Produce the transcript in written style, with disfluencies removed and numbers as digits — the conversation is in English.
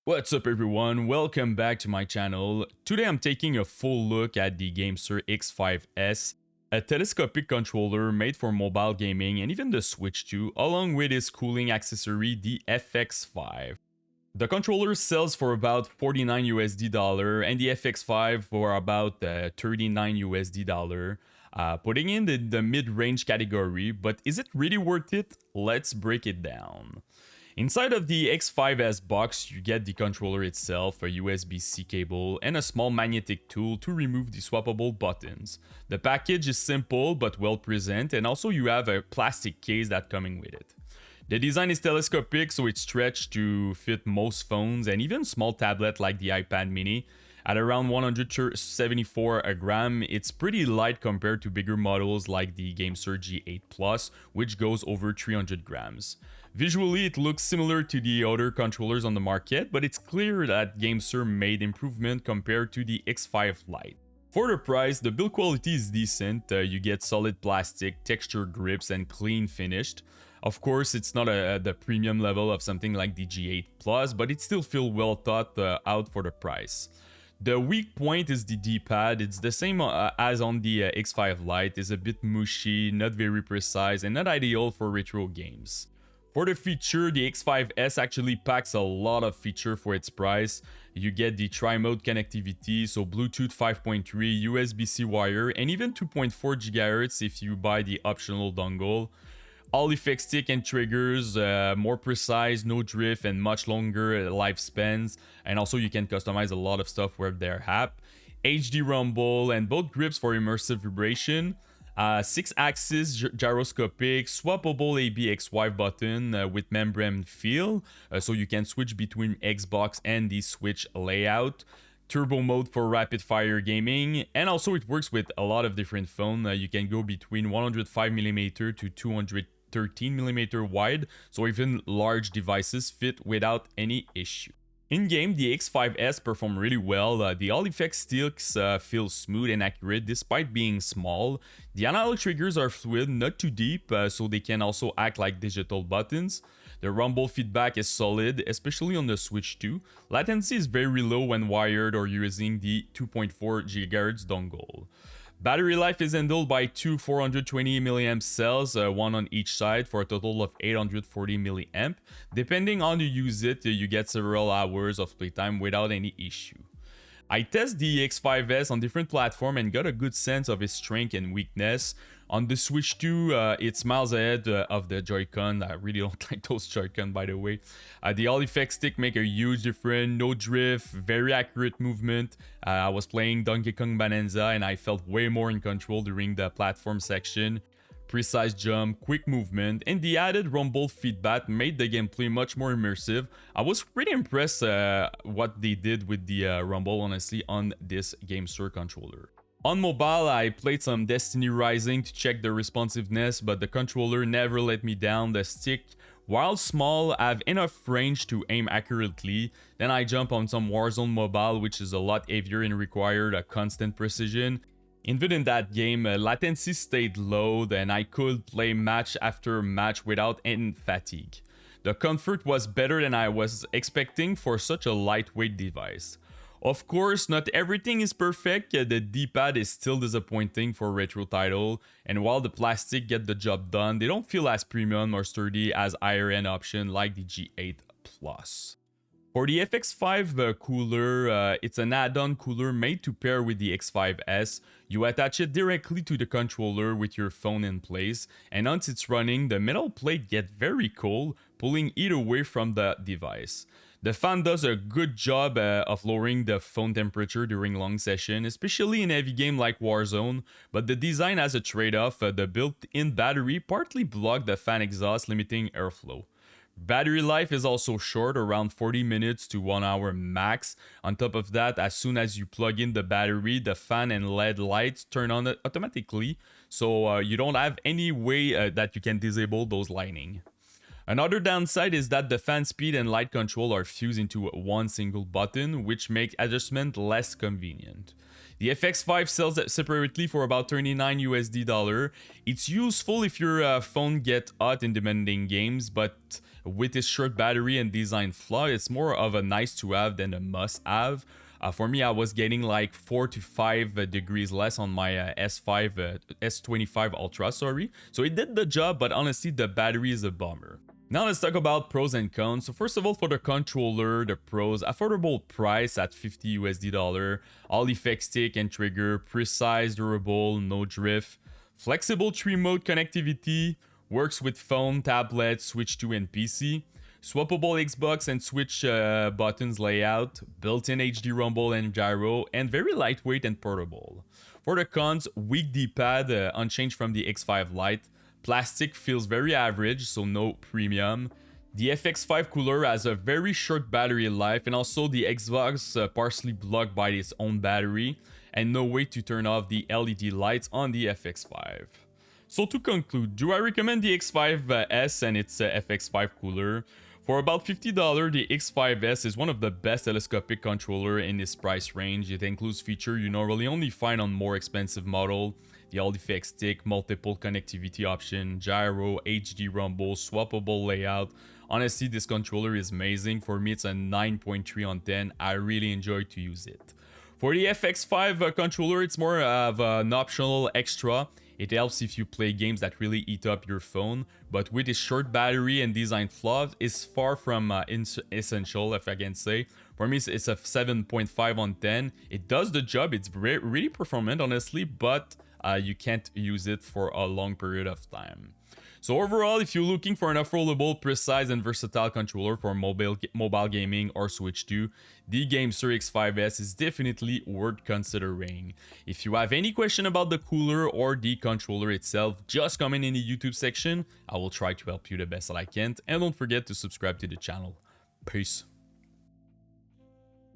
What's up everyone, welcome back to my channel. Today I'm taking a full look at the GameSir X5S, a telescopic controller made for mobile gaming and even the Switch too, along with its cooling accessory, the FX5. The controller sells for about 49 USD dollar and the FX5 for about 39 USD dollar, putting in the mid-range category, but is it really worth it? Let's break it down. Inside of the X5S box, you get the controller itself, a USB-C cable, and a small magnetic tool to remove the swappable buttons. The package is simple but well presented, and also you have a plastic case that's coming with it. The design is telescopic, so it's stretched to fit most phones and even small tablet like the iPad mini. At around 174 a gram, it's pretty light compared to bigger models like the GameSir G8 Plus, which goes over 300 grams. Visually, it looks similar to the other controllers on the market, but it's clear that GameSir made improvement compared to the X5 Lite. For the price, the build quality is decent. You get solid plastic, texture grips, and clean finished. Of course, it's not the premium level of something like the G8 Plus, but it still feels well thought out for the price. The weak point is the D-pad. It's the same as on the X5 Lite. It's a bit mushy, not very precise, and not ideal for retro games. For the feature, the X5S actually packs a lot of feature for its price. You get the tri-mode connectivity, so Bluetooth 5.3, USB-C wire, and even 2.4 GHz if you buy the optional dongle. All effect stick and triggers, more precise, no drift, and much longer lifespans. And also you can customize a lot of stuff with their app. HD rumble and both grips for immersive vibration. 6-axis gyroscopic, swappable ABXY button with membrane feel, so you can switch between Xbox and the Switch layout. Turbo mode for rapid fire gaming, and also it works with a lot of different phones. You can go between 105mm to 213mm wide, so even large devices fit without any issue. In-game, the X5S performed really well. The all effect sticks feel smooth and accurate despite being small. The analog triggers are fluid, not too deep, so they can also act like digital buttons. The rumble feedback is solid, especially on the Switch 2. Latency is very low when wired or using the 2.4 GHz dongle. Battery life is handled by two 420 mAh cells, one on each side for a total of 840 mAh. Depending on you use it, you get several hours of playtime without any issue. I tested the X5S on different platforms and got a good sense of its strength and weakness. On the Switch 2, it's miles ahead of the Joy-Con. I really don't like those Joy-Con, by the way. The all effect stick make a huge difference. No drift, very accurate movement. I was playing Donkey Kong Bananza and I felt way more in control during the platform section. Precise jump, quick movement, and the added rumble feedback made the gameplay much more immersive. I was pretty impressed what they did with the rumble, honestly, on this GameSir controller. On mobile, I played some Destiny Rising to check the responsiveness, but the controller never let me down. The stick, while small, have enough range to aim accurately. Then I jump on some Warzone Mobile, which is a lot heavier and required a constant precision. Even in that game, latency stayed low and I could play match after match without any fatigue. The comfort was better than I was expecting for such a lightweight device. Of course, not everything is perfect. The D-pad is still disappointing for retro title, and while the plastic get the job done, they don't feel as premium or sturdy as higher end option like the G8 Plus. For the FX5 cooler, it's an add-on cooler made to pair with the X5S. You attach it directly to the controller with your phone in place, and once it's running, the metal plate gets very cold, pulling it away from the device. The fan does a good job of lowering the phone temperature during long session, especially in heavy game like Warzone, but the design has a trade-off. The built-in battery partly blocks the fan exhaust, limiting airflow. Battery life is also short, around 40 minutes to 1 hour max. On top of that, as soon as you plug in the battery, the fan and LED lights turn on automatically, so you don't have any way that you can disable those lighting. Another downside is that the fan speed and light control are fused into one single button, which makes adjustment less convenient. The FX5 sells separately for about 39 USD dollar. It's useful if your phone gets hot in demanding games, but With its short battery and design flaw, it's more of a nice to have than a must have. For me, I was getting like 4 to 5 degrees less on my S25 Ultra, sorry. So it did the job, but honestly, the battery is a bummer. Now let's talk about pros and cons. So first of all, for the controller, the pros: affordable price at $50 USD, all effect stick and trigger, precise, durable, no drift, flexible 3-mode connectivity, works with phone, tablet, Switch 2 and PC, swappable Xbox and Switch buttons layout, built-in HD rumble and gyro, and very lightweight and portable. For the cons, weak D-pad, unchanged from the X5 Lite. Plastic feels very average, so no premium. The FX5 cooler has a very short battery life, and also the Xbox partially blocked by its own battery, and no way to turn off the LED lights on the FX5. So to conclude, do I recommend the X5S and its FX5 cooler? For about $50, the X5S is one of the best telescopic controller in this price range. It includes features you normally only find on more expensive model: the all effect stick, multiple connectivity option, gyro, HD rumble, swappable layout. Honestly, this controller is amazing. For me, it's a 9.3 on 10. I really enjoy to use it. For the FX5 controller, it's more of an optional extra. It helps if you play games that really eat up your phone, but with its short battery and design flaws, it's far from essential, if I can say. For me, it's a 7.5 on 10. It does the job. It's really performant, honestly, but you can't use it for a long period of time. So overall, if you're looking for an affordable, precise, and versatile controller for mobile gaming or Switch 2, the GameSir X5S is definitely worth considering. If you have any question about the cooler or the controller itself, just comment in the YouTube section. I will try to help you the best that I can. And don't forget to subscribe to the channel. Peace.